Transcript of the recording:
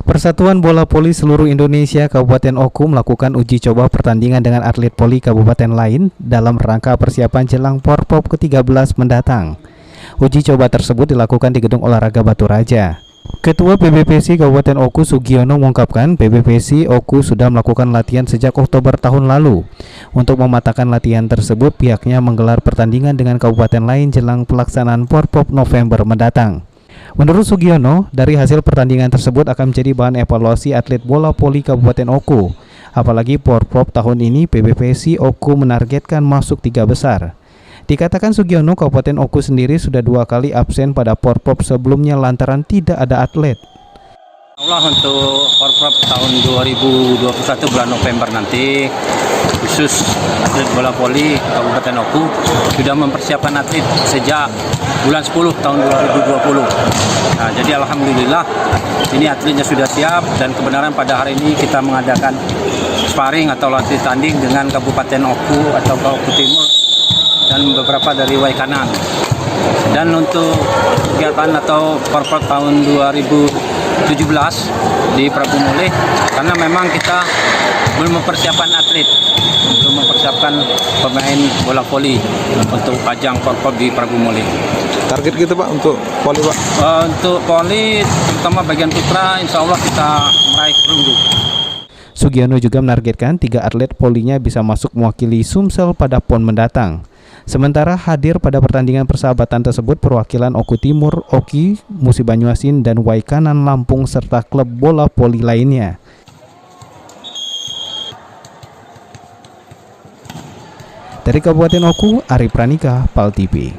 Persatuan Bola Voli Seluruh Indonesia Kabupaten Oku melakukan uji coba pertandingan dengan atlet voli kabupaten lain dalam rangka persiapan jelang Porprov ke-13 mendatang. Uji coba tersebut dilakukan di Gedung Olahraga Batu Raja. Ketua PBPSI Kabupaten Oku Sugiono mengungkapkan PBPSI Oku sudah melakukan latihan sejak Oktober tahun lalu. Untuk mematangkan latihan tersebut, pihaknya menggelar pertandingan dengan kabupaten lain jelang pelaksanaan Porprov November mendatang. Menurut Sugiono, dari hasil pertandingan tersebut akan menjadi bahan evaluasi atlet bola voli Kabupaten Oku. Apalagi Porprov tahun ini PBPSI Oku menargetkan masuk 3 besar. Dikatakan Sugiono, Kabupaten Oku sendiri sudah 2 kali absen pada Porprov sebelumnya lantaran tidak ada atlet. Allah untuk Porprov tahun 2021 bulan November nanti, khusus atlet bola voli Kabupaten Oku sudah mempersiapkan atlet sejak bulan 10 tahun 2020. Nah, jadi alhamdulillah ini atletnya sudah siap, dan kebenaran pada hari ini kita mengadakan sparring atau latih tanding dengan Kabupaten Oku atau Oku Timur dan beberapa dari Waikanan. Dan untuk kegiatan atau Porprov tahun 2017 di Prabu Mulih, karena memang kita belum mempersiapkan atlet, belum mempersiapkan pemain bola voli untuk ajang Porprov di Prabu Mulih. Target kita Pak untuk voli Pak? Untuk voli, terutama bagian putra, insya Allah kita meraih perunggu. Sugiono juga menargetkan 3 atlet volinya bisa masuk mewakili Sumsel pada PON mendatang. Sementara hadir pada pertandingan persahabatan tersebut perwakilan Oku Timur, Oki, Musi Banyuasin, dan Waikanan Lampung serta klub bola voli lainnya. Dari Kabupaten Oku, Ari Pranika, PAL TV.